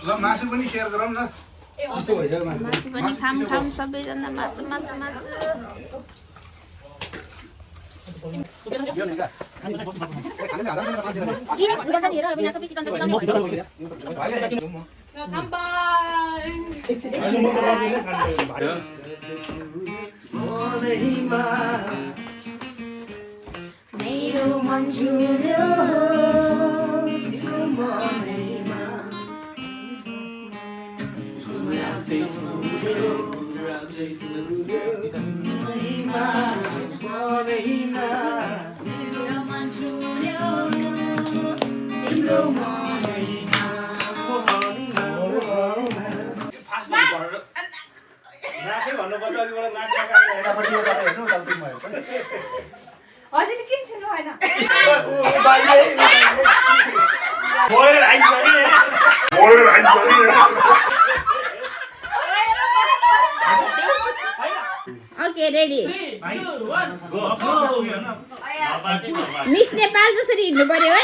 ल मासु पनि शेयर गरौँ न मासु पनि खाम सबैजना मासु मासु मासु मेरो मन छुर्यो तिम्रो मनैमा हजुर किन छुनु हैन ओके रेडी मिस नेपाल जसरी हिँड्नु पर्यो है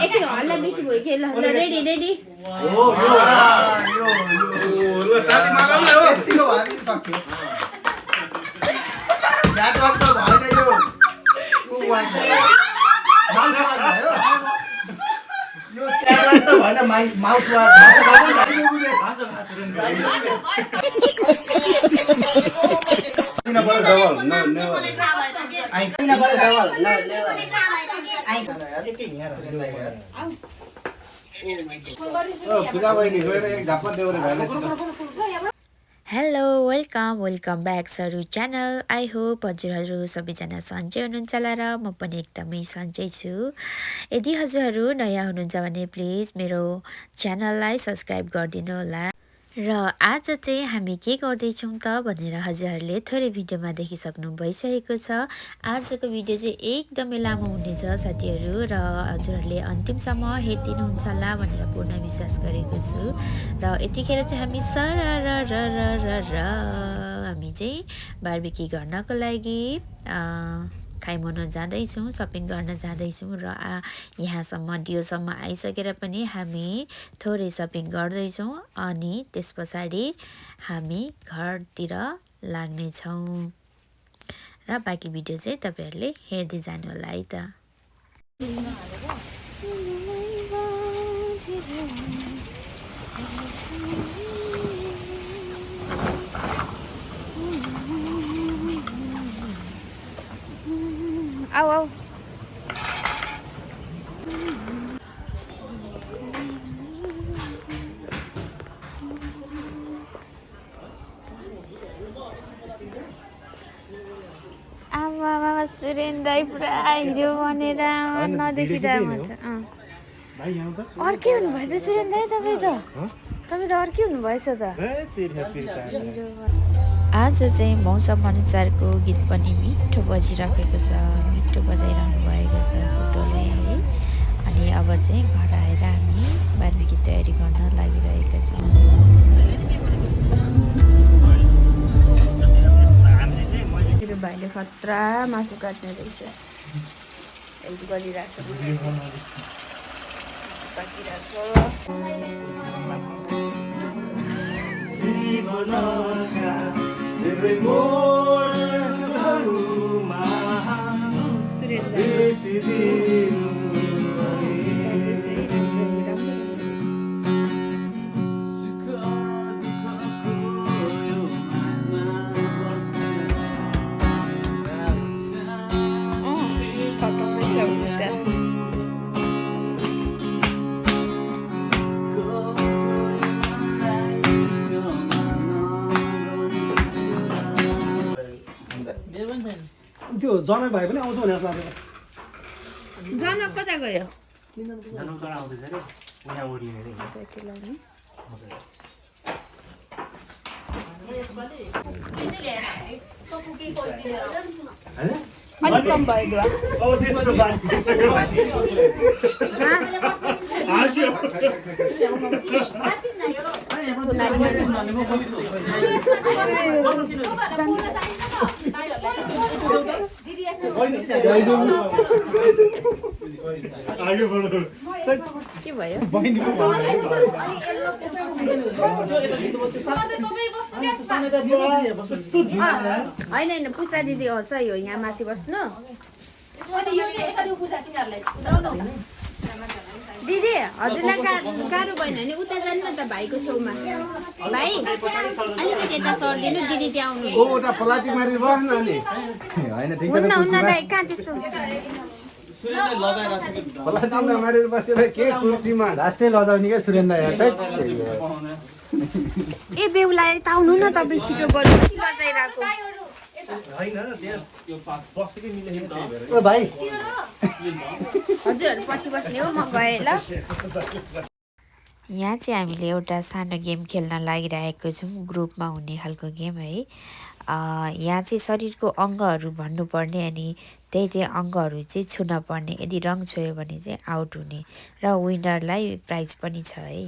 एकछिन हल्ला बेसी भयो कि ल ready ready hello welcome back सरु च्यानल आई होप हजुरहरू सबैजना सन्चै हुनुहुन्छ होला र म पनि एकदमै सन्चै छु यदि हजुरहरू नयाँ हुनुहुन्छ भने प्लिज मेरो च्यानललाई सब्स्क्राइब गरिदिनु होला र आज चाहिँ हामी के गर्दैछौँ त भनेर हजुरहरूले थोरै भिडियोमा देखिसक्नु भइसकेको छ आजको भिडियो चाहिँ एकदमै लामो हुनेछ साथीहरू र हजुरहरूले अन्तिमसम्म हेरिदिनुहुन्छ होला भनेर पूर्ण विश्वास गरेको छु र यतिखेर चाहिँ हामी हामी चाहिँ बार्बिक्यू गर्नको लागि खाइमन जाँदैछौँ सपिङ गर्न जाँदैछौँ र यहाँसम्म डियोसम्म आइसकेर पनि हामी थोरै सपिङ गर्दैछौँ अनि त्यस पछाडि हामी घरतिर लाग्नेछौँ र बाँकी भिडियो चाहिँ तपाईँहरूले हेर्दै जानु होला है त आओ आओ आमा सुरेन दाइ पुरा हिरो बनेर नदेखिँदा म त अर्कै हुनुभएछ सुरेन दाइ तपाईँ त अर्कै हुनुभएछ त आज चाहिँ मौसम अनुसारको गीत पनि मिठो बजिरहेको छ मिठो बजाइरहनु भएको छ सुटोले है अनि अब चाहिँ घर आएर हामी बार्बिक्यू तयारी गर्न लागिरहेका छौँ भाइले खतरा मासु काट्ने रहेछ हेल्प त्यो जनक भाइ पनि आउँछ भने जस्तो लाग्छ जनक कता गयो अलिक कम भयो के भयो होइन पुसा दिदी हो सही हो यहाँ माथि बस्नु दिदी हजुरलाई गाह्रो भएन भने उता जानु न त भाइको छेउमा भाइ अलिकति यता सर्दिनु दिदी त्यहाँ आउनु हुन्न दाइ कहाँ त्यस्तो मारेर बसेर के कुर्सीमा लास्टै लजाउने क्या सुरेन्द्र यार ए बेहुला यता आउनु न तपाईँ छिटो गर्नु बजाइरहेको ओ भाइ हजुरहरू पछि बस्ने हो म गएँ ल यहाँ चाहिँ हामीले एउटा सानो गेम खेल्न लागिरहेको छौँ ग्रुपमा हुने खालको गेम है यहाँ चाहिँ शरीरको अङ्गहरू भन्नुपर्ने अनि त्यही अङ्गहरू चाहिँ छुन पर्ने यदि रङ छोयो भने चाहिँ आउट हुने र विनरलाई प्राइज पनि छ है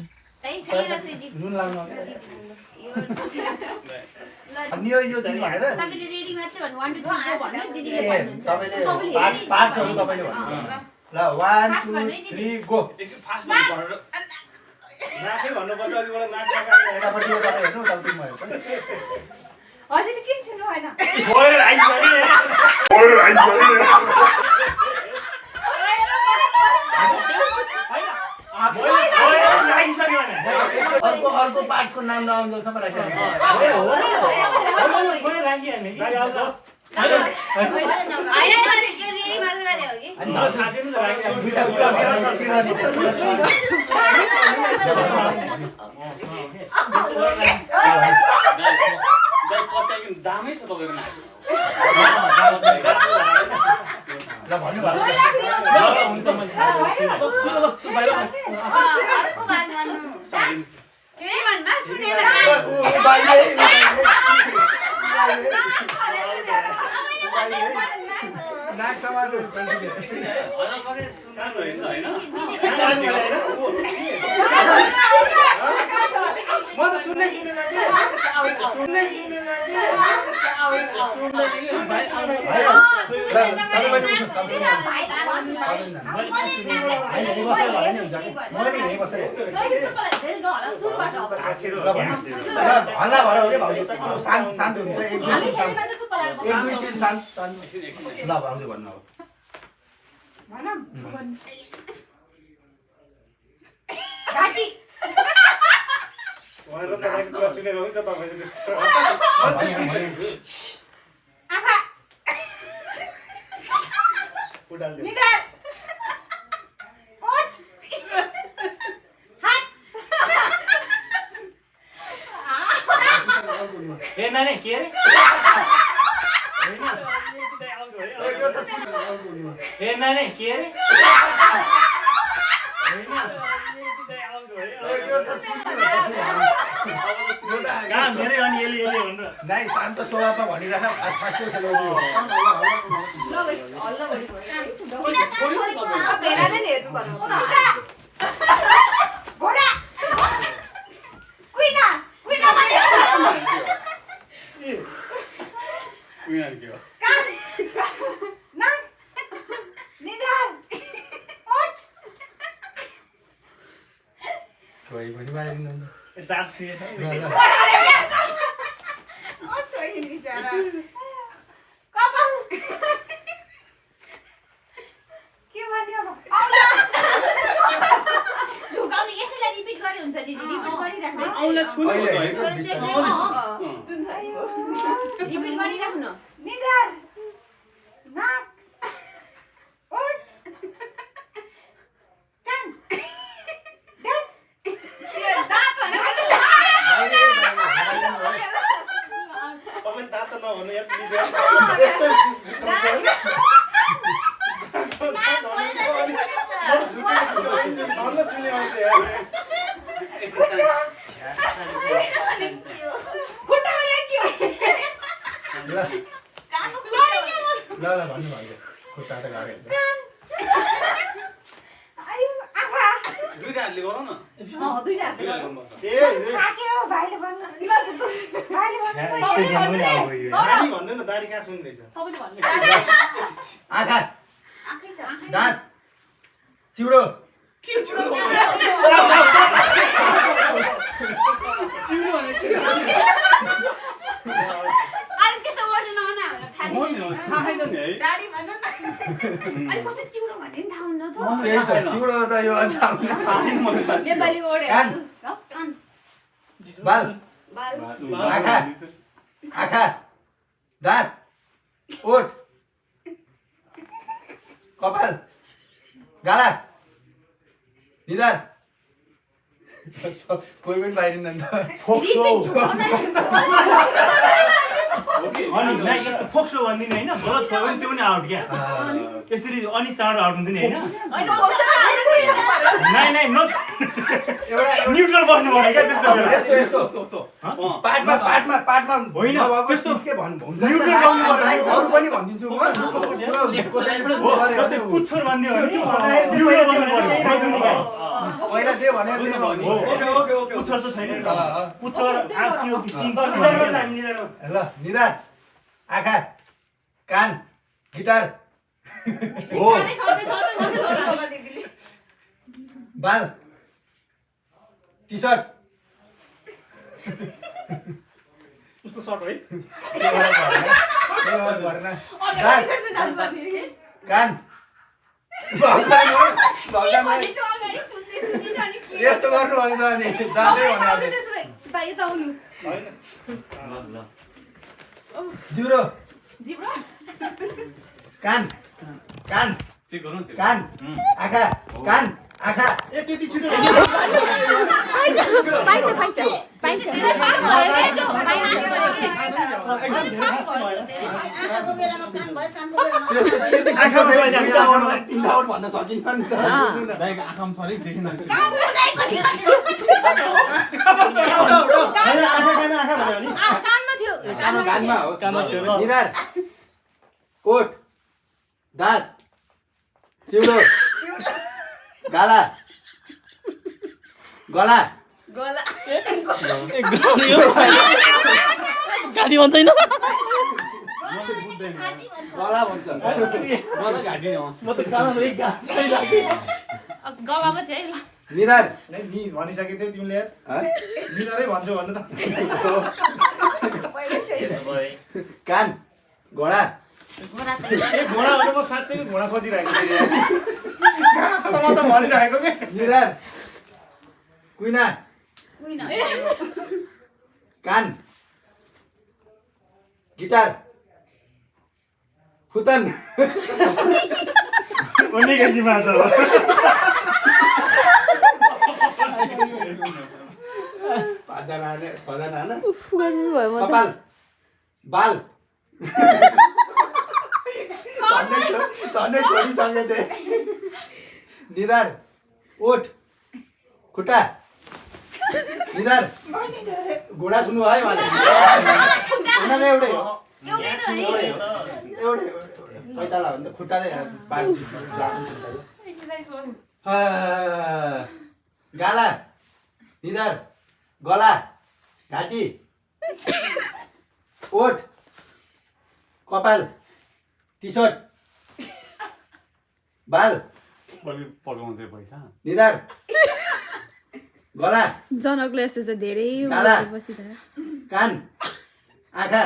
हजुरले किन छुनु भएन अर्को पार्ट्सको नाम नआउँदैसम्म दामै छ तपाईको नाक नाक समाज म त सुन्दै हल्ला भएर शान्त हुनु ल भाउजू भन्नु ए नानी के रे ए नानी के रे काम धेरै अनि एली भन्नु नाइ शान्त स्वभावमा भनिराख फास्टै खेलाउनु भेडाले नि हेर्नु पर्यो घोडा कुइना कुइना कुइना के हो कान नाक निधार ओठ कोही पनि बाहिर दाँत छुए ओठ छोइ नि जरा कपाल के भन्यो औला झुकाउने यसैलाई रिपिट गरे हुन्छ दिदी रिपिट गरिराख्नु औला छुने हो रिपिट गरिराख्नु निधार नाक ओठ कान दाँत के दाँत मैले दाँत त नभन्नु यार प्लिज यार भन्न सुन्ने आउँछ यार खुट्टामा राख्यो ल ल भन्नु भयो खुट्टा त गाड्यो आयु आँखा दुईटा हातले गरौँ न दुईटा हातले थाक्यो भाइले भन्नु भाइले भन्नु दारी भन्दैन दारी कहाँ सुन्दैछ आँखा दाँत चिउडो अनि त्यस्तो वर्ड नआउनु हाम्रो थाहा थाहा छैन नि है दाडी भन्नु न अनि कस्तो चिउडो भन्ने नि थाहा हुन्न त त्यही त चिउडो त यो अन्त नेपाली वर्ड कान। कान बाल बाल आँखा आँखा दाँत ओठ कपाल गाला निधार कोही पनि बाहिरिँदैन त अनि नाइ यस्तो फोक्सो भनिदिने होइन गलत भयो भने त्यो पनि आउट क्या यसरी अनि चाँडो आउट हुँदैन होइन नाइ नाइ न न्युट्रल बस्नु पर्यो क्या त्यस्तो बेला यस्तो पाठमा होइन, नभएको त्यस्तो चिज के भन्नु हुन्छ न्युट्रल बस्नु पर्यो। अरू पनि भनिदिन्छु म हो जस्तै पुच्छर भनिदियो भने न्युट्रल बस्नु पर्यो बस्नु क्या पहिला जे भने त्यही भन्नु ओके पुच्छर त छैन नि पुच्छर त्यो सिङ ल निधार आँखा कान गिटार हो बाल टी सर्ट कस्तो सर्ट है कान यस्तो गर्नु भने त अनि दाँतै भने जिउरो कान कान चेक गरौँ न कान आँखा कान आँखा ए त्यति छिटो भन्न सकिन्छ नि त दाइको आँखामा छ अरे देखेन कानमा हो निधार ओठ दाँत चिउडो गाला गला गाडी भन्छ होइन गला भन्छ म त घाटिने हो म त कानमा एक गाडी गलामा चाहिँ निधार नि भनिसके थियौ तिमीले यार हँ? निधारै भन्छौ भन्नु त कान घोडा ए घोडा भने म साँच्चैको घोडा खोजिरहेको थिएँ यार म त भनिरहेको के निधार कुइना कान गिटार फुतन उनी केजी माछा हो कपाल बाल धन्नै छोडिसके थिएँ निधार ओठ खुट्टा निधार घोडा सुन्नु है मलाई एउटै हो एउटै पैताला भने त खुट्टा गाला निधार गला घाँटी ओठ कपाल टी सर्ट बाल पकाउँछ पैसा निधार गला जनकले यस्तो चाहिँ धेरै गाला बसिरहेको कान आँखा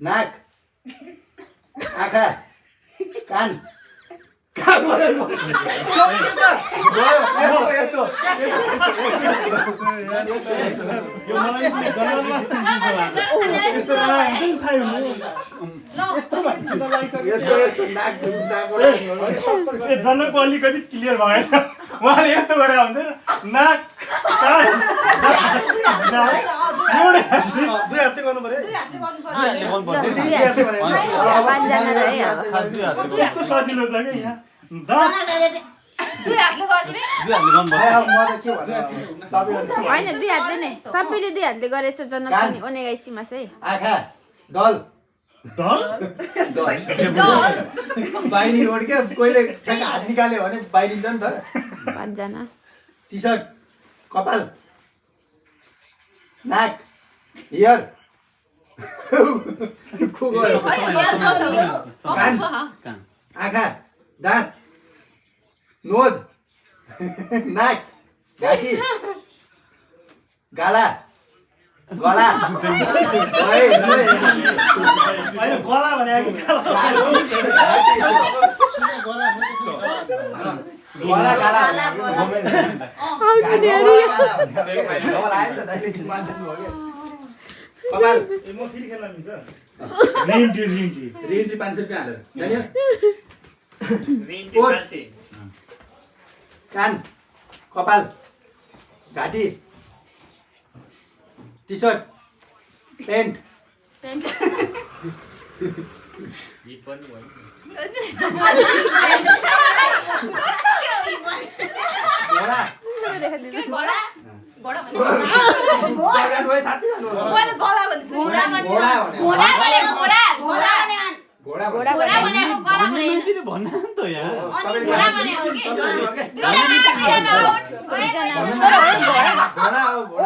नाक आँखा कान यस्तो यो मलाई यस्तो मलाई थाहै नाक ए जनकको अलिकति क्लियर भएन उहाँले यस्तो गरेर हुन्थेन नाक कान दुई हातले गर्नु पर्यो दुई हातले गर्नु पर्यो दुई हातले गर्नुपर्छ। दुई हातले भने पाँचजना रह्यो अब। दुई हातले यस्तो सजिलो छ क्या यहाँ दुई हातले गरिदिने दुई हातले गर्नुपर्छ। अब म त के भन्नु तपाईहरु होइन दुई हातले नै सबैले दुई हातले गरेछ जनक कान। पनि ओनेगाइसीमा चाहिँ आँखा डल दल बाहिरी रोड क्या कोहीले ठ्याक्क हात निकाल्यो भने बाहिरिन्छ नि त पाँचजना टी सर्ट कपाल नाक हियर को गयो कान कान आँखा दाँत नोज नाक घाँटी गाला गला अहिले गला भने गला गाला कपाल म फेरि खेल्न मिल्छ रिन्टी रिन्ट्री 500 रुपियाँ हालेर जान्यो कान कपाल घाँटी टी सर्ट पेन्ट घोडा घोडा भने जानु है साँच्चै जानु हो? मैले गला भन्छु घोडा भने घोडा भने घोडा घोडा भने घोडा घोडा घोडा भने भने गला भन्ने भने मान्छेले भन्न नि त यहाँ अनि घोडा भने हो कि तपाईँले भने दुईजना आउट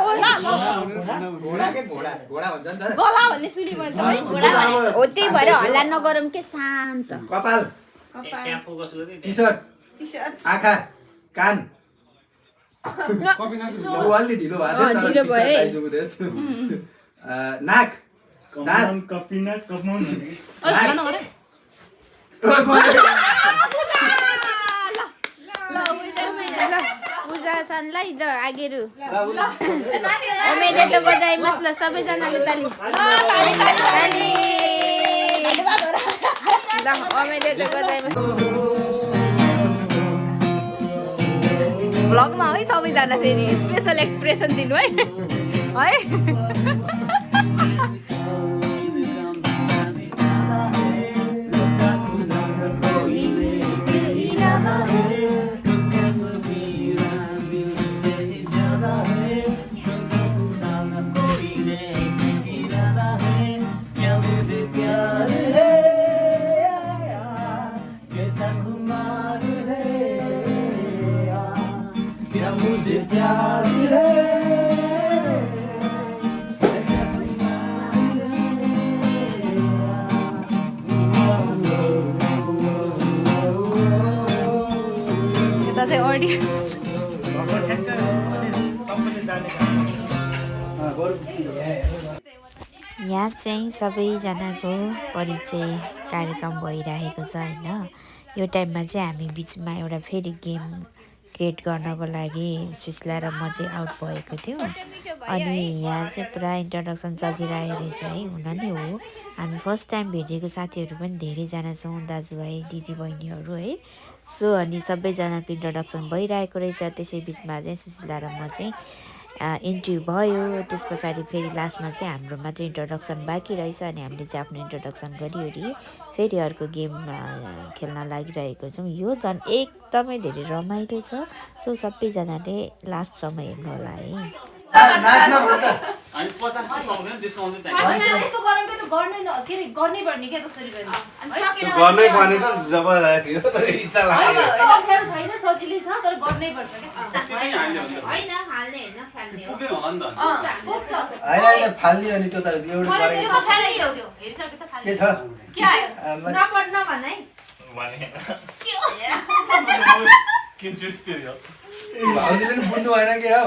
घोडा हो घोडा के घोडा घोडा भन्छ नि त गला भन्ने सुनि मैले त है घोडा भने हो त्यही भएर हल्ला नगरौँ के शान्त कपाल टी सर्ट टी-सर्ट आँखा कान कपी नाच्नु ऊ अलि ढिलो भएको थियो, तर ढिलो ठिक छ, भयो है। दाइजोको देश। नाक कमन कपिना कमन भन गरे पूजा सानलाई द आगेरु ओमेदे त गोजाइमास ल सबैजनाले ताली ताली ल ओमेदे त गोजाइमास भ्लगमा है सबैजना फेरि स्पेसल एक्सप्रेसन दिनु है यता चाहिँ अडियन्स सबैले जाने काम यहाँ चाहिँ सबैजनाको परिचय कार्यक्रम भइरहेको छ होइन। यो टाइममा चाहिँ हामी बिचमा एउटा फेरि गेम क्रिएट गर्नको लागि सुशीला र म चाहिँ आउट भएको थियौँ। अनि यहाँ चाहिँ पुरा इन्ट्रोडक्सन चलिरहेको रहेछ है। हुन नि हो, हामी फर्स्ट टाइम भेटेको साथीहरू पनि धेरैजना छौँ, दाजुभाइ दिदीबहिनीहरू है। सो अनि सबैजनाको इन्ट्रोडक्सन भइरहेको रहेछ। त्यसै बिचमा चाहिँ सुशीला र म चाहिँ इन्ट्री भयो। त्यस पछाडि फेरि लास्टमा चाहिँ हाम्रो मात्रै इन्ट्रोडक्सन बाँकी रहेछ। अनि हामीले चाहिँ आफ्नो इन्ट्रोडक्सन गरिओरि फेरि अर्को गेम खेल्न लागिरहेको छौँ। यो झन् एकदमै धेरै रमाइलो छ। सो सबैजनाले लास्टसम्म हेर्नु होला है। नाच्न पर्छ हामी 50 त सक्दैन, त्यसमा मात्रै चाहिन्छ। खासमा यस्तो गरौँ कि त गर्नै के अरे गर्नै पर्ने क्या जसरी पनि अनि सकेन गर्नै पर्ने त जब थियो तर इच्छा लाग्यो यस्तो अप्ठ्यारो छैन, सजिलै छ, तर गर्नै पर्छ क्या त्यही हाल्यो भने त होइन फाल्ने होइन फाल्ने हो। पुग्दैन होला नि त। पुग्छ होइन होइन फाल्ने अनि त्यो त एउटा मलाई गरेको त्यो फालै हो त्यो हेरिसके त के फाल्ने छ के आयो नपढ्न भन है। के हो किन चुस्ती हो भाउजूले नि बुझ्नु भएन के हौ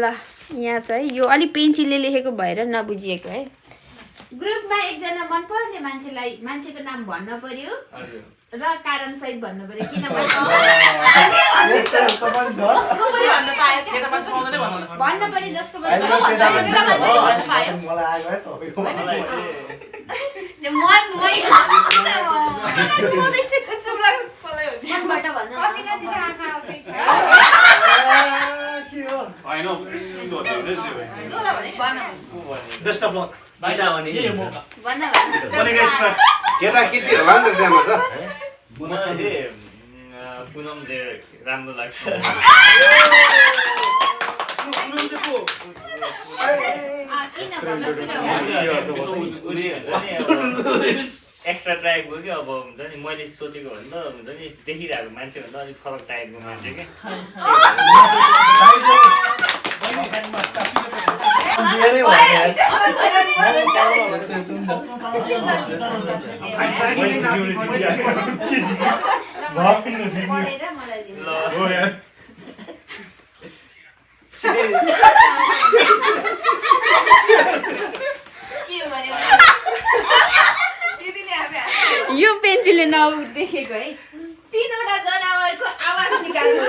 ल यहाँ छ है। यो अलिक पेन्सिलले लेखेको भएर नबुझिएको है। ग्रुपमा एकजना मनपर्ने मान्छेको नाम भन्न पर्यो र कारण सहित भन्नु पर्यो। किन यस्तो यस्तो पनि छ जसको पनि भन्न पायो क्या केटा मान्छे पाउँदैन भन्नु न। भन्नु पर्यो जसको पनि अहिले केटा केटा मान्छे मान्छे भन्नु पायो। मलाई आयो है तपाईँको त्यो मन मनबाट भन्न कपिना दिदी आँखा आउँदैछ के हो होइन उनीहरू हुँदैछ बेस्ट अफ लक यही हो मौका। भनेको सुभाष केटाकेटी होला नि त त्यहाँमा त मलाई चाहिँ पुनम चाहिँ राम्रो लाग्छ एक्स्ट्रा टाइपको कि अब हुन्छ नि मैले सोचेको भन्दा हुन्छ नि देखिरहेको मान्छे भन्दा अलिक फरक टाइपको मान्छे क्या यो पेन्सिलले नदेखेको है 3वटा जनावरको आवाज निकाल्नु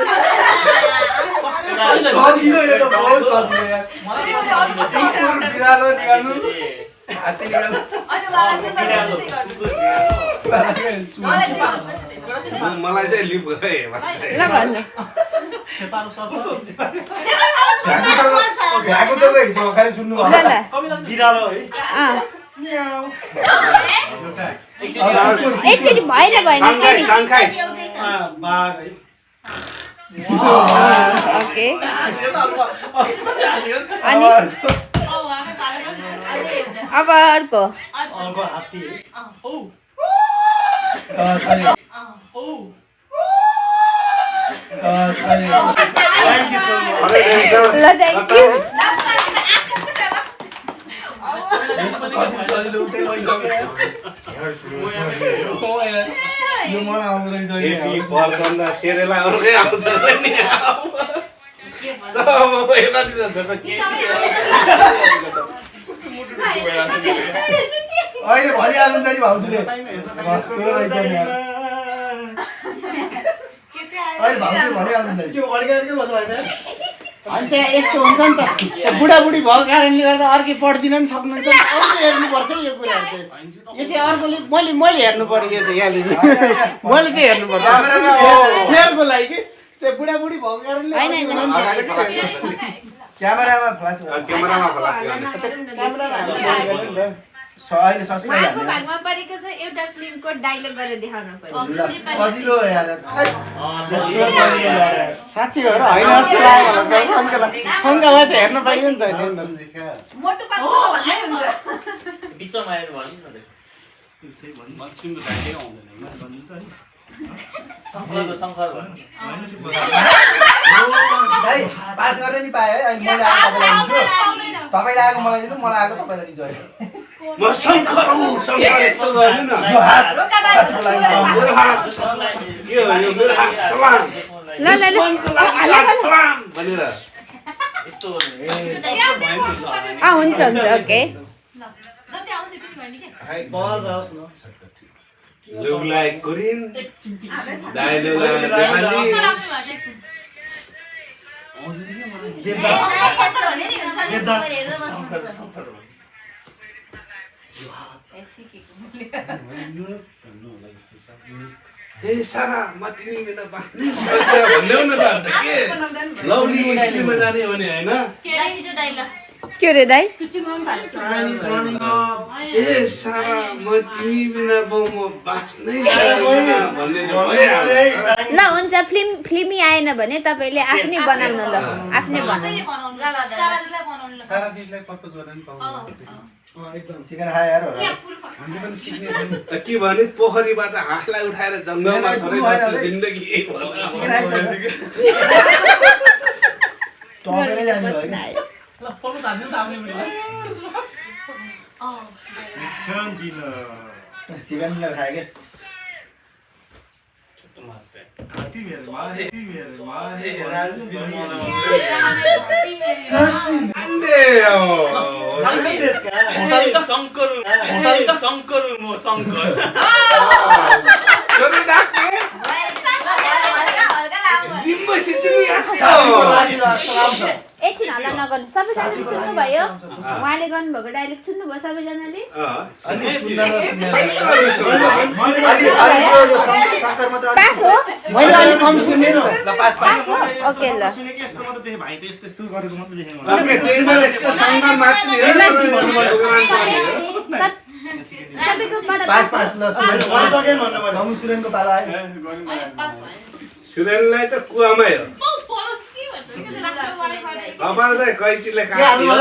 सजिलो यो त बहुत सजिलो यार बिरालो निकाल्नु हात्ती निकाल्नु मलाई चाहिँ लिप गरे ल भन्नु घाको त खाली सुन्नु ल ल बिरालो है एकचोटि भएर भएन शंखाई शंखाई बाघ है ओके अनि अब अर्को अर्को हात्ती है थ्याङ्क यू सो मच ल थ्याङ्क यू सजिलो उतै गइसक्यो यो मलाई आउँदैन एपी फर्चन्दा सेरेलाहरुकै आउँछ नि सब यतातिर छ त के अहिले भनिहाल्नु छ नि भाउजूले कस्तो रहेछ नि यार अहिले भाउजूले भनिहाल्नु छ के अर्कै भन्नु भएन अनि त्यहाँ यस्तो हुन्छ नि त बुढाबुढी भएको कारणले गर्दा अर्कै पढ्दिन नि सक्नुहुन्छ अर्को हेर्नुपर्छ यो कुराहरू चाहिँ यो चाहिँ अर्कोले मैले हेर्नु पर्यो यो चाहिँ यहाँले मैले चाहिँ हेर्नुपर्छ फेरको लागि कि त्यो बुढाबुढी भएको कारणले क्यामेरामा फ्ल्यास क्यामेरामा फ्ल्यास गर्ने अहिले सजिलो उहाँको भागमा परेको छ एउटा फिल्मको डायलग गरेर देखाउनु पर्यो सजिलो यार साँच्ची हो र होइन जस्तो लाग्यो शङ्कालाई त हेर्न पाइयो नि त मोटो पातो भन्दै हुन्छ बिचमा आएर भन्नु न तिम्रो ढाइकै आउँदैन शङ्कर भन्नु भाइ पास गरेर नि पाएँ है अनि मैले आएको तपाईँलाई आएको मलाई दिनु मलाई आएको तपाईँलाई दिन्छु अहिले म शंकर हुँ शंकर यस्तो गर्नु न यो हात मेरो हात यो मेरो हात सलाम ल ल ल सलाम भनेर यस्तो गर्नु हुन्छ हुन्छ ओके बल जाओस् न look like Korean dialogue Nepali Devdas ए सारा म तिमी बिना बाँच्नै सक्दिनँ भन्ने हो न त अन्त के लभली स्कुलमा जाने हो नि हैन के रे दाइ ए सारा म तिमी बिना बाउ म बाँच्नै सक्दिनँ भन्ने भइहाल्छ ल हुन्छ फिल्मी आएन भने तपाईँले आफ्नै बनाउनु ल आफ्नै बनाउनु सारा दिनलाई प्रपोज गर्न नि पाउँदैन एकदम चिकन खाए यार के भने पोखरीबाट हाँसलाई उठाएर जङ्गलमा छोडेर जिन्दगी चिकन टपेरै जानु होइन ल पल्लो धान्नु त आउने पनि चिकन डिनर खाए के हात्ती मेरो Limbo si Jimmy Atso. एकछिन हल्ला नगर्नु सबैजनाले सुन्नुभयो उहाँले गर्नुभएको डाइलेक्ट सुन्नुभयो सबैजनाले पास हो मैले अलिक कम सुने न पास हो ओके ल सुनेको यस्तो मात्र देखेँ भाइ त यस्तो यस्तो गरेको मात्र देखेँ सबैकोबाट सुरेनको पाला आयो सुरेनलाई त कुवामै हो अब चाहिँ कैचीले काट्यो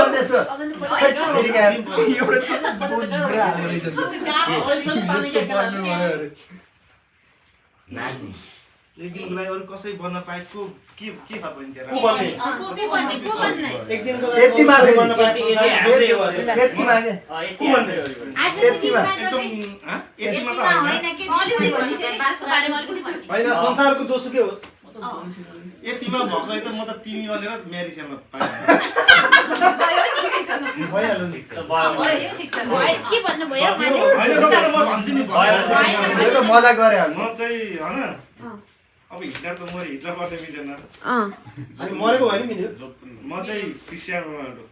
एक दिनको लागि अरू कसै बन्न पाए के थाहा पनि थिएन एक दिनको लागि यति मात्रै बन्न पाए यति मागे होइन संसारको जोसुकै होस् यतिमा भएकै त म त तिमी भनेर म्यारिसमा भइहाल्यो नि के भन्नुभयो होइन म भन्छु नि यो त मजा गरे म चाहिँ होइन अब हिटलर त मरे हिटलर गर्न मिलेन अनि मरेको होइन मिल्यो म चाहिँ क्रिस्टियानो रोनाल्डो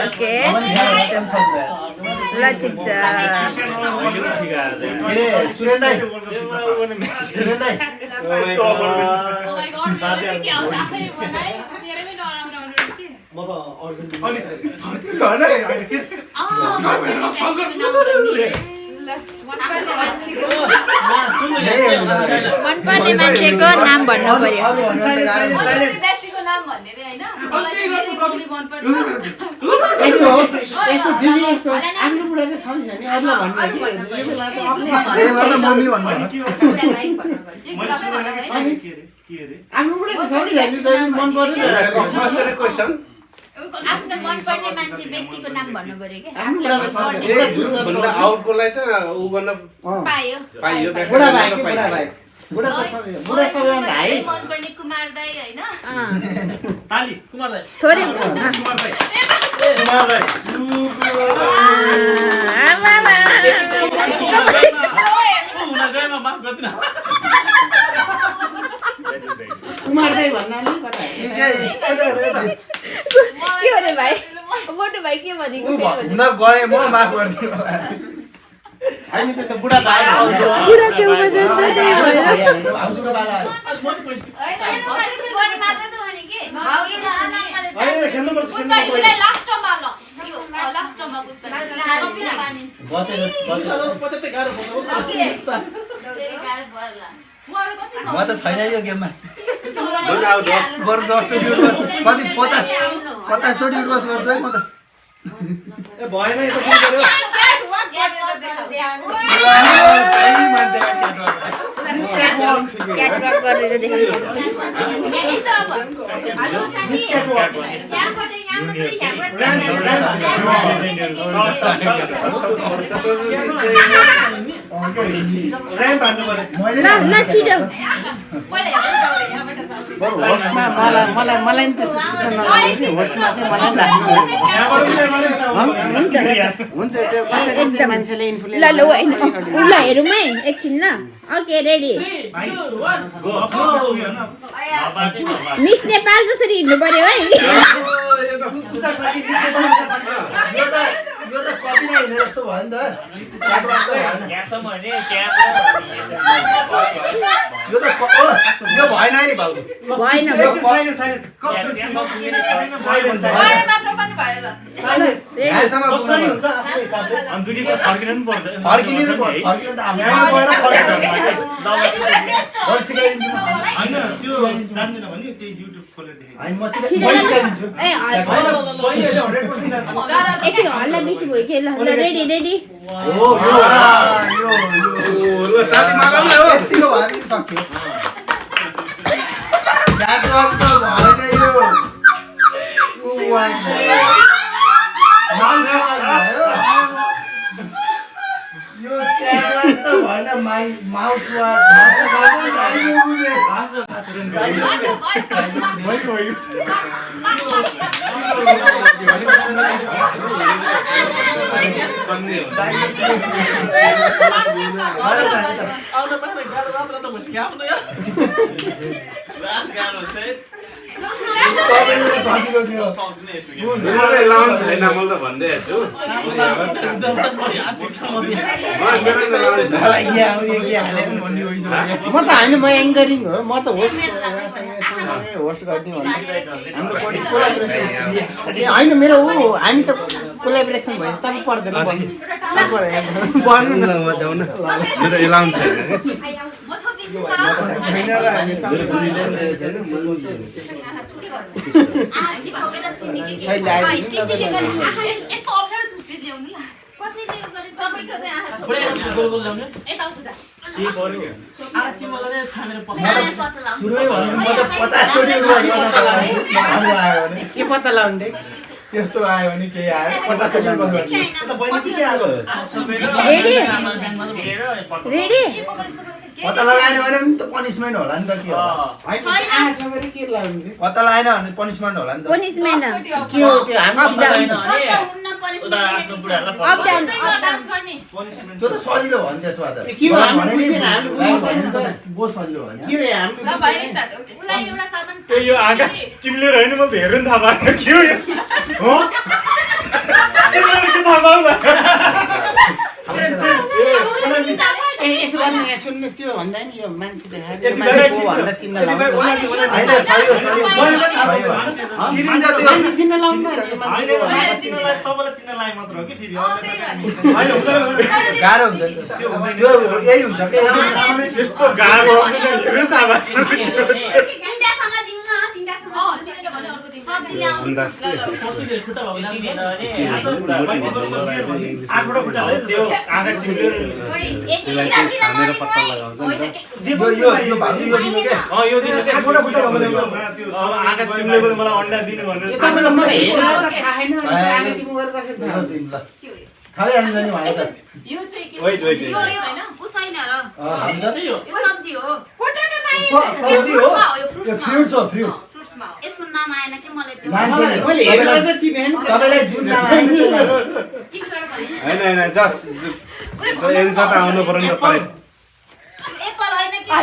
ओके ल ठिक छ सुरेन दाइ मनपर्ने मान्छेको नाम भन्नु पर्यो यस्तो दिदी यस्तो आफ्नो बुढा चाहिँ छ नि अरूलाई भन्ने मम्मी भन्नु आफ्नो बुढा त छ नि मन पर्यो क्वेसन आफ्नो मनपर्ने मान्छे व्यक्तिको नाम भन्नु पर्यो क्या आफ्नो बुढा त छ भन्दा आउटकोलाई त ऊ गर्न पायो पाइयो बुढा भाइ बुढा त छ बुढा सबैभन्दा हाई मनपर्ने कुमार दाइ हैन ताली कुमार दाइ थोरै कुमार दाइ कुमार दाइ भन्नाले कता के भने भाइ मोटो भाइ के भनेको हुन गए म माफ गरिदिनु हामी त बुढा भाइ पुरा छेउमा जान्छ त्यही भएर भाउजूको बाला म त छैन यो गेममा बरु 10 चोटि उठ्बस कति 50 चोटि उठ्बस गर्छु है म त ए भएन यो त के गर्यो क्याटवक गरेर देखाउनु ल छिटो होस्टमा मलाई नि त्यस्तो सुत्न नलाग्यो होस्टमा चाहिँ मलाई हुन्छ त्यो कसैले चाहिँ मान्छेले इन्फ्लुएन्स ल होइन ल हेरौँ है एकछिन ल ओके रेडी मिस नेपाल जसरी हिँड्नु पर्यो है यो त कपी नै हिँड्ने जस्तो भयो नि त यहाँसम्म भने यो त यो भएन है भाउजू भएन हैन त्यो जान्दिन भने त्यही युट्युब खोलेर देखेँ एकछिन हल्ला बेसी भयो कि ल रेडी रेडी सजिलो थियो मेरो एलाउन्स छैन मैले त भन्दै छु म त होइन म एङ्करिङ हो म त होस्ट गरिदिउँ होइन मेरो हामी त कोलाबोरेसन भयो तपाईँ पर्दैन मेरो एलाउन्स छैन म छोडिदिन्छु यस्तो अप्ठ्यारो चिज ल्याउनु ल कसैले यो गरे तपाईको सुरुमै भन्नु म त 50 चोटि के पत्ता लगाउने त्यस्तो आयो भने केही आयो 50 चोटि रेडी पत्ता लगाएन भने पनि त पनिसमेन्ट होला नि त के हो पत्ता लगाएन भने पनिसमेन्ट होला नि त पनिसमेन्ट के हो त्यो हामी त्यो त सजिलो भयो नि त्यसो भए त के हो हामी बुझेन हामी बहुत सजिलो भयो के हो हामी यो आँखा चिम्लेर होइन म त हेर्नु नि थाहा पाएन के हो यो हो चिम्लेर के थाहा पाउन यसो गर्नु यहाँ सुन्नु त्यो भन्दा नि यो मान्छे देखाएर भन्दा चिन्न मान्छे चिन्न लाउनु तपाईँलाई चिन्न लाए मात्र हो कि फेरि गाह्रो हुन्छ त्यो यही हुन्छ यस्तो गाह्रो हेर्नु थाहा पाएन यसको नाम आएन के मलाई त्यो तपाईलाई जुन नाम आएन हैन जस्ट एन्सर त आउनु पर्यो नि त एप्पल होइन कि यो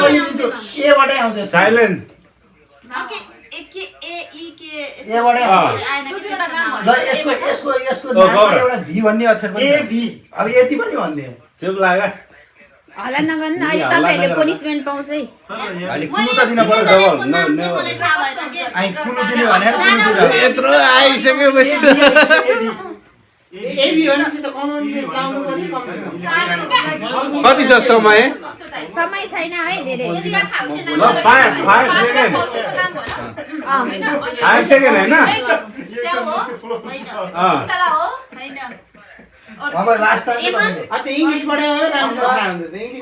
पनि दिन्छु ए बाटै आउँछ साइलेन्ट ओके के ए ई के ए बाटै आउँछ आएन कि ल यसको नाममा एउटा भी भन्ने अक्षर पनि ए भी अब यति पनि भन्ने चुप लाग हल्ला नगर्नु अहिले तपाईहरुले पनिसमेन्ट पाउँछ है अनि कुनु त दिन पर्यो जब मलाई थाहा भएन के आई कुनु दिने भने कुनु दिने यत्रो आइसक्यो बस एबी भनेपछि त कमाउनु गाउनु पर्ने कमसेकम कति छ समय समय छैन है धेरै ल 5 सेकेन्ड 5 सेकेन्ड हैन अब लास्ट साल के भन्ने अ त इंग्लिश पढ्यो भने राम्रो थाहा हुन्छ त इंग्लिश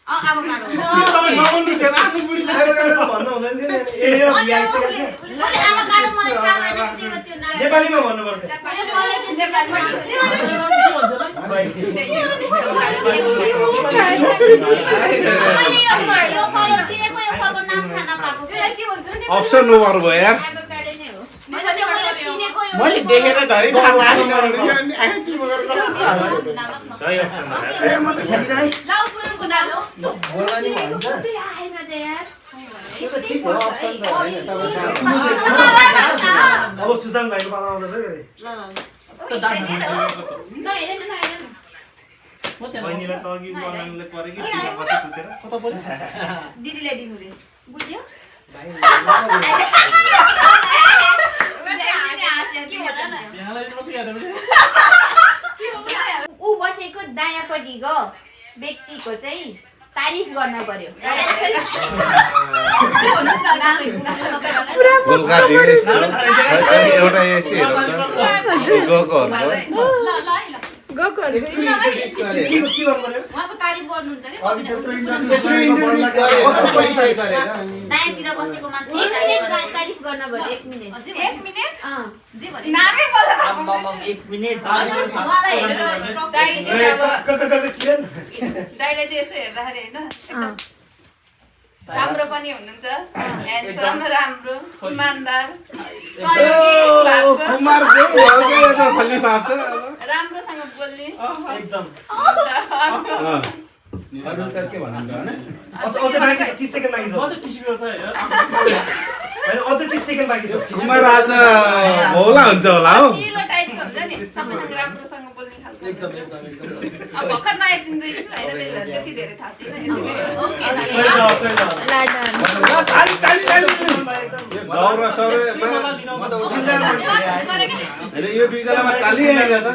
अब काढो तपाईँ नबोल्नु छैन आफ्नो बुढी भन्नु हुँदैन नि ए यो भी आइसक्यो के मैले आमा काढो मलाई थाहा भएन त्यो नाम नेपालीमा भन्नु पर्छ अप्सन नम्बर भयो यार मैले देखेर धरि थाहा पाएन सही अप्सनमा ए म त खेलिरहेँ बोल्न नि भन्छ त्यो त ठिक हो अप्सन त होइन अब सुशान्त भाइको पाला आउँदैछ फेरि बहिनीलाई त अघि बनाउनुले पऱ्यो कि कता पऱ्यो दिदीले दिनु रे बुझ्यो ऊ बसेको दायाँपट्टिको व्यक्तिको चाहिँ तारिफ गर्न पर्यो एउटा यस्तो गएको के गर्नु पर्यो उहाँको तारिफ गर्नुहुन्छ के अघि त्यत्रो इन्टरभ्यु बोल्न गयो कसको परिचय गरेर दायाँतिर बसेको मान्छे तारिफ गर्न पर्यो 1 मिनेट 1 मिनेट जे भने नामै बोल्न आम्मामा 1 मिनेट उहाँलाई हेरेर स्ट्रक दाइले चाहिँ अब दाइले चाहिँ यसो हेर्दाखेरि हैन एकदम राम्रो पनि हुनुहुन्छ ह्यान्डसम राम्रो इमानदार कुमार राम्रोसँग राम्रोसँग बोल्ने एकदम अरू त के भन्नु त हैन अझ बाँकी छ 30 सेकेन्ड बाँकी छ अझ किसिमको छ हैन हैन अझ 30 सेकेन्ड बाँकी छ कुमार आज भौला हुन्छ होला हो सिलो टाइपको हुन्छ नि सबैसँग राम्रोसँग बोल्ने खालको एकदम अब भर्खर नयाँ जिन्दगी छु हैन त्यही भएर त्यति धेरै थाहा छैन ओके सही छ सही छ ताली ताली ताली दौरा सबैमा म त उठिँदैन मान्छे हैन यो बिगलामा ताली आएन त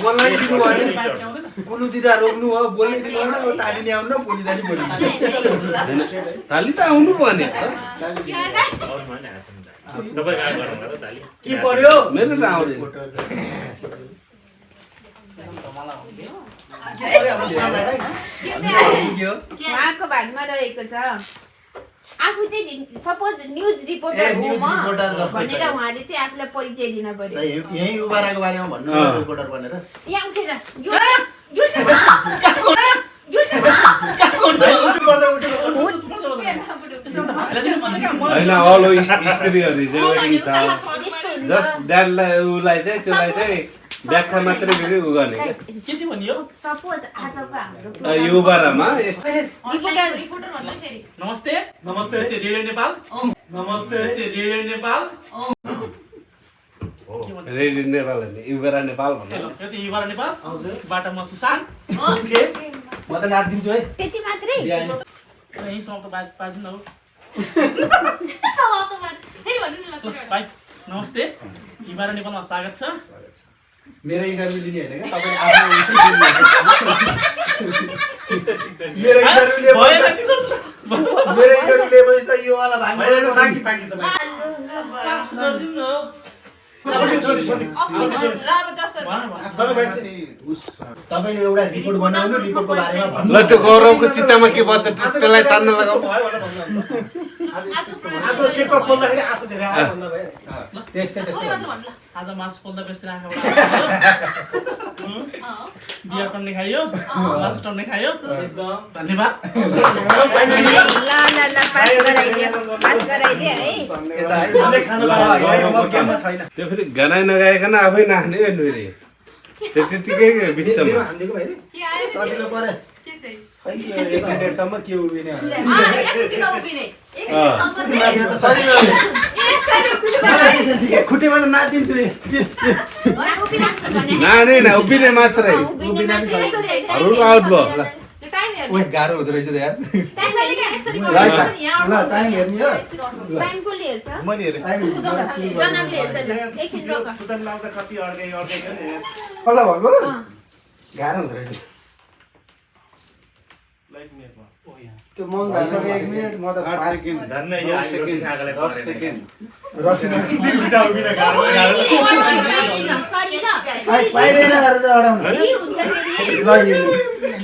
बोल्नै दिनु भएन कुनु दिदा रोक्नु हो बोल्नै दिनु भएन अब ताली नि आउन बोलिदानी बोल्नु ताली त आउनु पर्ने तपाईँ कहाँ गर्नु त ताली के पर्यो मेरो त आउँदैन उहाँको भागमा रहेको छ आफू चाहिँ सपोज न्युज रिपोर्टर हो म भनेर उहाँले चाहिँ आफूलाई परिचय दिन पर्यो यही उबाराको बारेमा भन्नु रिपोर्टर भनेर यहाँ उठेर यो होइन अल स्त्रीहरू रेकर्डिङ छ जस्ट द्याटलाई उसलाई चाहिँ त्यसलाई चाहिँ व्याख्या मात्रै फेरि उ गर्ने के चाहिँ भनियो सपोज आजको हाम्रो यो बारेमा रिपोर्टर भन्नु फेरि नमस्ते नमस्ते रेडियो नेपाल नमस्ते रेडियो नेपाल रेडियो नेपाल होइन युबेरा नेपाल भन्नु यो चाहिँ युवा नेपाल हजुर बाट म सुशान्त ओके म त नाच दिन्छु है त्यति मात्रै यही समाप्त पादिन हो फेरि भन्नु न ल भाइ नमस्ते युवा नेपालमा स्वागत छ मेरो इन्टरभ्यु लिने हैन के तपाईले आफ्नो मेरो इन्टरभ्यु लिएपछि त यो वाला भाग्नु बाँकी बाँकी छ छोडी छोडी छोडी ल अब जस्तो जरा भाइ तपाईले एउटा रिपोर्ट बनाउनु रिपोर्टको बारेमा भन्नु ल त्यो गौरवको चित्तमा के बच्छ त्यसलाई तान्न लगाऊ आज शेर्पा बोल्दाखेरि आशा धेरै आयो भन्दा भयो त्यस्तै थोरै मात्र भन्नु ल आज मासु पोल्दा बेसी राखेर बिहा टन्ने खाइयो मासु टन्ने खायो एकदम धन्यवाद ल पास गराइदिए है यता है खाना म गेममा छैन त्यो फेरि गाना नगाइकन आफै नाच्ने हो फेरि त्यो त्यतिकै बिचमा मेरो हान्दिएको भाइले के आयो सजिलो परे के चाहिँ खै यो 1 मिनेटसम्म के उभिने हो एकचोटि नउभिने एकचोटिसम्म चाहिँ यो त सजिलो यसरी ठिक है खुट्टेमा त नाचिदिन्छु नाने न उभिने मात्रै यसरी हैन रुल आउट भयो ल त्यो टाइम हेर्नु ओए गाह्रो हुँदो रहेछ त यार त्यसैले के यसरी ल, गर्नु नि यहाँ ल, टाइम हेर्ने हो? टाइम कसले हेर्छ मैले हेरेँ जनाले हेर्छ ल एकछिन रोक सुतन लाउँदा कति अड्काइयो नि कल्ल भएको गाह्रो हुँदो रहेछ लाइट मिनेटमा ओ यहाँ त्यो मौन भइसक्यो 1 मिनेट म त 5 सेकेन्ड धन्न यो हामी रोटी खाएकोलाई 10 परेन। सेकेन्ड रसिना बिटा उभिन गाह्रो गाह्रो सरी ल पाइदैन गरेर त अडाउनु के हुन्छ फेरि ल यो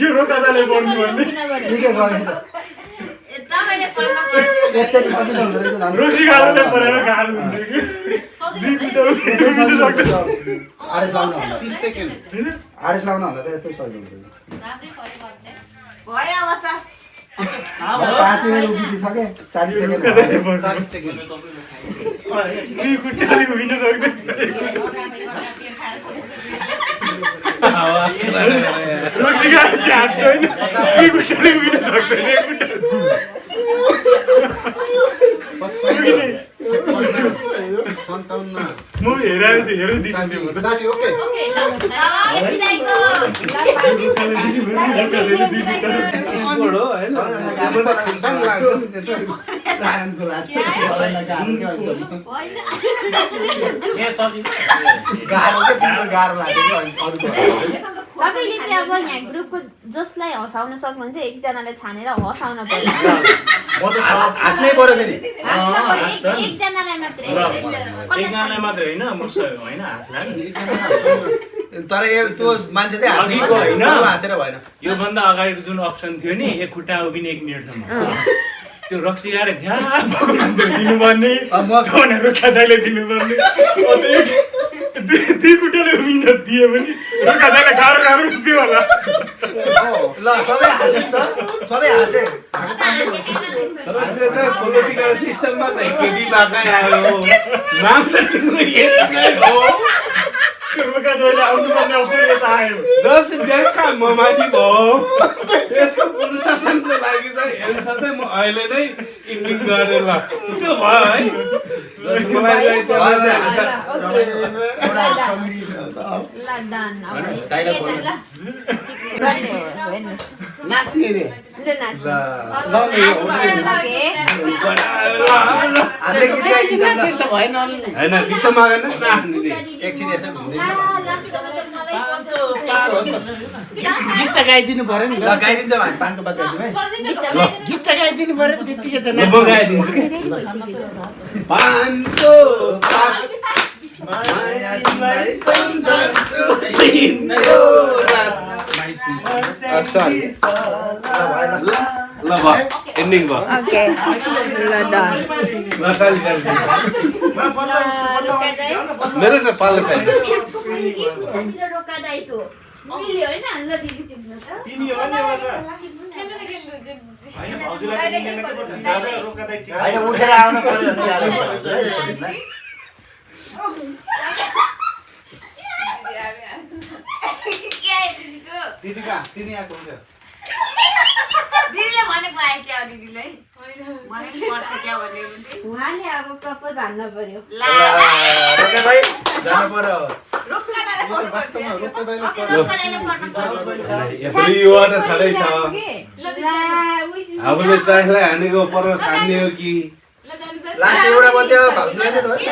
यो रोकादाले बोल्नु भन्ने के गर्ने त तपाईले पढ्न पर्यो यस्तै सजिलो हुँदो रहेछ झन् रोटी गाह्रोले परेर गाह्रो हुन्छ कि सजिलो हुन्छ यसै सजिलो हुन्छ आडेस लाउनु होला 30 सेकेन्ड आडेस लाउनु होला त यस्तै सजिलो हुन्छ राम्रै परे गर्छ भयो अब त 5 मिनेट उभिसके 40 सेकेन्ड 40 सेकेन्ड दुई खुट्टाले उभिन सक्दैन रोटी गाह्रो चाहिँ हात छैन दुई खुट्टाले उभिन सक्दैन एक खुट्टा 57 म हेरायो त हेरै दिन्छु म त 60 ओके ओके ल बिदाइको स्कोर हो हैन त्यहाँबाट खमसाङ लाग्छ नि त्यो त लानको लाट सबैलाई गाह्रो के भन्छ होइन यहाँ सजिलो गाह्रो के तिम्रो गाह्रो लाग्यो कि अरूको तपाईले चाहिँ अब यहाँ ग्रुपको जसलाई हँसाउन सक्नुहुन्छ एकजनालाई छानेर हँसाउन पर्यो म त हाँस्नै पर्यो फेरि हाँस्न पर्यो एकजनालाई मात्रै एकजनालाई मात्रै होइन म होइन हाँस्ला नि तर त्यो मान्छे चाहिँ अघिको होइन। हाँसेर भएन योभन्दा अगाडिको जुन अप्सन थियो नि एक खुट्टा उभिने 1 मिनेटसम्म त्यो रक्सी गाएर ध्यान दिनुपर्ने फोनहरू खाँदाले दिनुपर्ने दुई खुट्टाले उभिन दियो भने रोकादाले गाह्रो गाह्रो हुन्थ्यो होला ल सबै हाँसे त सबै हाँसे तर त्यो त पोलिटिकल सिस्टममा चाहिँ केटी लगाइ आयो नाम त तिम्रो यसै हो रोका बेलुका जहिले आउनुपर्ने अवसर यता आयो जस ब्याङ्कका ममाथि भयो यसको प्रशासनको लागि चाहिँ हेर्नुहोस् चाहिँ म अहिले नै इन्डिङ गरेर ल त्यो भयो है जस मलाई चाहिँ नाच्ने रे हामीले गीत गाइदिन्छ त भएन होइन बिचमा गएन नाच्ने रे एकछिन यसो घुम्दै गीत त गाइदिनु पर्यो नि ल गाइदिन्छ हामी पानको पात गाइदिउँ है गीत त गाइदिनु पर्यो नि त्यतिकै त म गाइदिन्छु कि पानको पात माया तिमीलाई सम्झन्छु तिम्रो रात ल भयो एन्डिङ भयो ओके ल डन ल ताली ताली मेरो त पालो छैन मिल्यो हैन ल दिदी टिप्नु त तिमी हो नि होइन भाउजूलाई त निकेले चाहिँ ढिकाएर रोकादै ठिक होइन उठेर आउनु पर्यो जस्तो लाग्यो दिदी कहाँ तिनी आएको हुन्छ दिदीले भनेको आयो क्या दिदीलाई भनेको पर्छ क्या भन्ने उहाँले अब प्रपोज हान्न पर्यो रोके भाइ जानु पर्यो यत्रो युवा त छँदै छ हामीले चाहिँलाई हानेको पर्व छान्ने हो कि लास्ट एउटा बच्चा भाउजूलाई नै भयो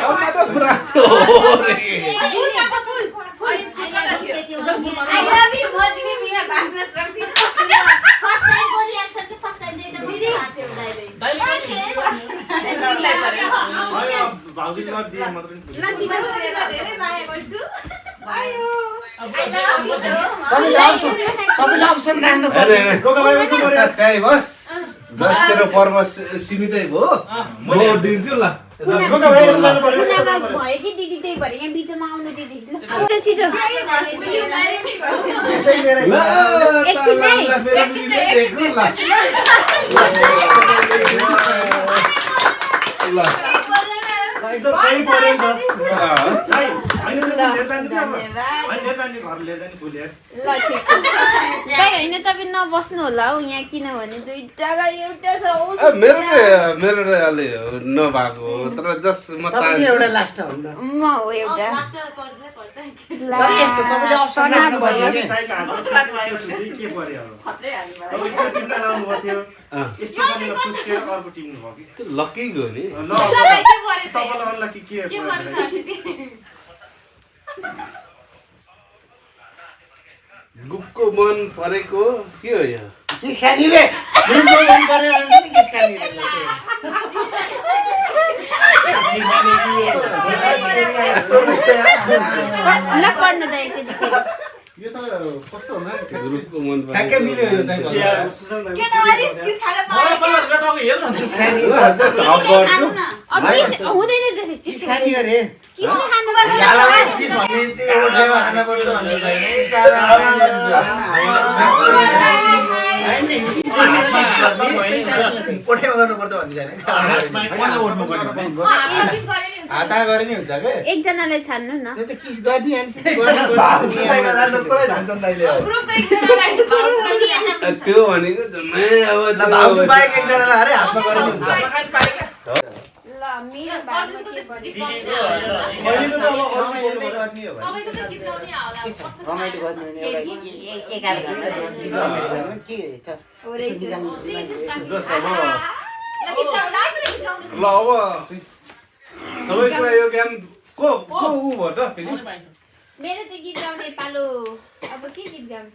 I love you more than me here business रखती है first time को reaction के first time देता दीदी आते आयो भाउजूले गरिदिए मात्र नि ना सीधा धेरै माया गर्छु आयो I love you so तपाईँले अवसर राख्नु पर्यो त्यही बस बस तेरो पर्व सीमितै भयो म दिन्छु ल कुनामा भयो कि दिदी त्यही भएर यहाँ बिचमा आउनु दिदी छिटो यसै गरेर एकदम सही पर्यो नि त हैन त लिएर जानु क्या अब हैन लिएर जानु घर लिएर जानु भोलि ल ठिक छ भाइ हैन तपाईँ नबस्नु होला हौ यहाँ किनभने दुईटालाई एउटा छ मेरो अलि नभएको तर जस म एउटा लास्ट हो नि त म हो एउटा तर यस्तो तपाईँले अवसर राख्नु पर्यो नि ताईको हातमा के पर्यो अब खत्रै हाल्नु अब त्यो टिप्न लाउनु पर्थ्यो यस्तो पनि पुस्केर अर्को टिप्नु भयो कि लक्की गयो नि ल तपाईँलाई अनलकी के गुपको मन परेको के हो यो किस खानी रे गुरुको मन पर्यो भन्छ नि किस खानी रे ल पढ्नु त एकचोटि फेरि यो त कस्तो हुन्छ नि गुरुको मन ठ्याक्कै मिल्यो यो चाहिँ के नगरी किस खाएर पाए किस खानी हुँदैन किस खानी रे किसले खानु यालाई किस भन्ने त्यो ओठेमा खाना पर्छ भन्ने ओठेमा गर्नुपर्छ भन्ने छैन हाता गरे नि हुन्छ के एकजनालाई छान्नु न त्यो त किस गर्ने अनि त्यो भनेको जम्मै अब भाउजू बाहेक एकजनालाई अरे हातमा गरे नि हुन्छ ल मेरो भागमा के पर्यो अहिलेको त अब अरू बोल्नु पर्यो तपाईको त गीत गाउने होला रमाइलो गर्ने भने एउटा 11 घण्टा के छ जस अब ल गीत गाउनु गाउनु ल अब सबै कुरा यो ज्ञान को ऊ भयो त फेरि मेरो चाहिँ गीत गाउने पालो अब के गीत गाउँ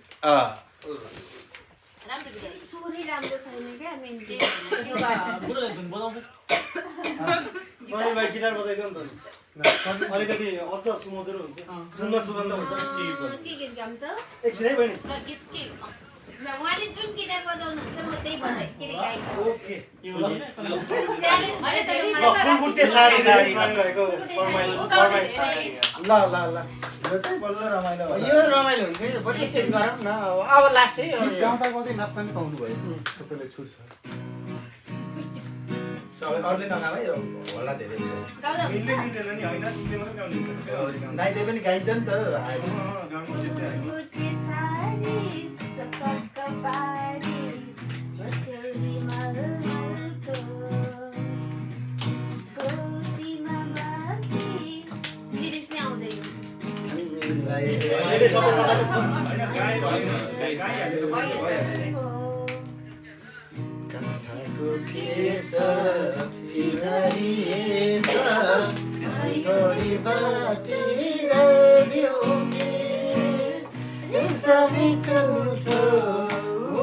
राम्रो गीत स्वरै राम्रो छैन क्या मेन अनि भाइ गिटार बजाइदियो नि त अलिकति अझ सुमधुर हुन्छ सुन्न सुगन्ध हुन्छ के गीत गाउँ त एकछिन है बहिनी ल गीत के उहाँले जुन गिटार बजाउनुहुन्छ म त्यही भन्दै के रे गाइस ओके च्यालेन्ज अहिले त फुलबुट्टे साडी भएको फरमाइस ल यो चाहिँ बल्ल रमाइलो भयो यो रमाइलो हुन्छ यो बढी यसरी गरौँ न अब लास्ट है गाउँदा गाउँदै नाच्न पनि पाउनु भयो तपाईँलाई छुट छ सबै अरूले नगाए होला धेरै गाउँदा मिल्दै हुन्छ मिल्दैन नि होइन तिमीले मात्रै गाउने नाइ त्यही पनि गाइन्छ नि त गाउनु जित्दै आयो गुटे साडी सपक्क पारी बचौरी मलमलको गोदीमा बसी लिरिक्स नै आउँदैन धेरै सपोर्ट गर्दा गाइहाल्यो त भइहाल्यो कान्छाको केस फिजारिएछ घरि बाटेर दियो के रेशमी चुल्ठो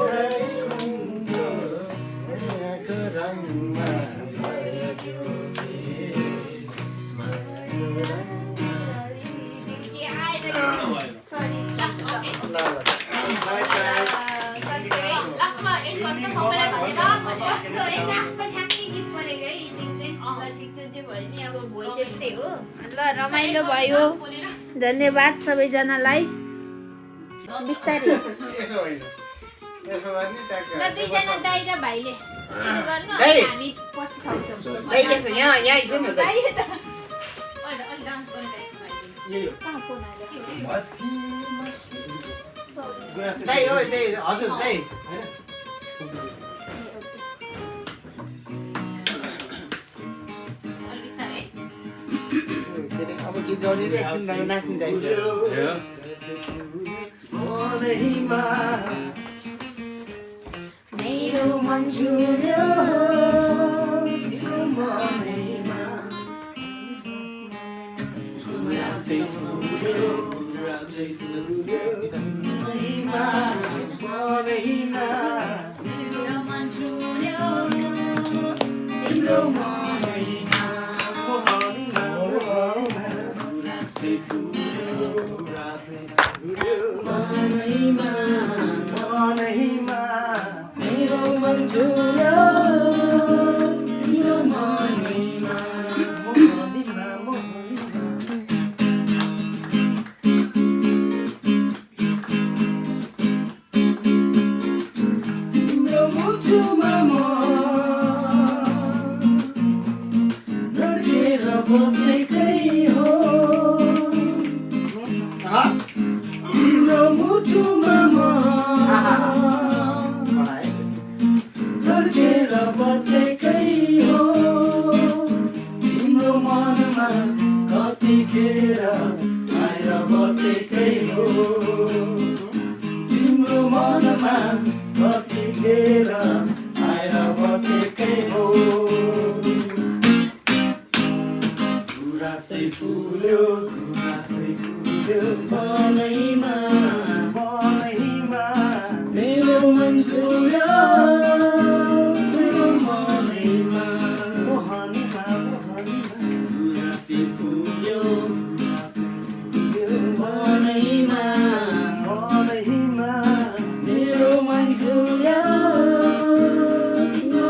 उडाइ खुम्चो मायाको रङमा भरिदियो के मायाको रङमा सरी लास्टमा एन्ड गर्न सबैलाई धन्यवाद भने कस्तो है लास्टमा ठ्याक्कै गीत परेको है इन्डिङ चाहिँ ठिक छ त्यो भयो नि अब भोइस यस्तै हो ल रमाइलो भयो धन्यवाद सबैजनालाई बिस्तारै यसो होइन यसो गर्ने ल दुईजना दाइ र भाइले यसो गर्नु दाइ। अनि हामी पछि सक्छौँ दाइ यसो यहाँ आइसक्यो नि दाइ दाइ त अलि डान्स गर्ने यही हो कहाँ फोन आयो मस्की दाइ हो दाइ हजुर दाइ अलि बिस्तारै के अरे अब गीत गाउने र एकछिन नाच्ने दाइ मेरो मन झुल्यो तिम्रो मनैमा गुराँसै फुल्यो गुराँसै फुल्यो मनैमा मनैमा मेरो मन झुल्यो तिम्रो मनैमा मनैमा गुराँसै फुल्यो गुराँसै फुल्यो मनैमा मनैमा मेरो मन झुल्यो तिम्रो मनैमा मनैमा मनैमा तिम्रो मुटुमा म धड्केर बसेकै हो तिम्रो मुटुमा म धड्केर बसेकै हो तिम्रो मनमा कतिखेर आएर बसेकै हो तिम्रो मनमा कतिखेर आएर बसेकै हो गुराँसै फुल्यो गुराँसै फुल्यो मनैमा मनैमा मेरो मन झुल्यो मेरो मनैमा मोहनीमा मोहनीमा गुराँसै फुल्यो गुराँसै फुल्यो मनैमा मनैमा मेरो मन झुल्यो तिम्रो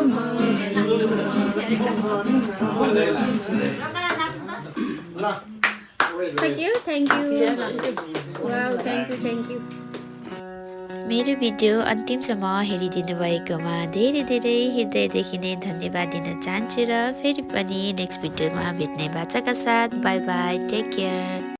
Thank you. Wow, thank you. मेरो भिडियो अन्तिमसम्म हेरिदिनु भएकोमा धेरै धेरै हृदयदेखि नै धन्यवाद दिन चाहन्छु र फेरि पनि नेक्स्ट भिडियोमा भेट्ने बाचाका साथ बाई बाई टेक केयर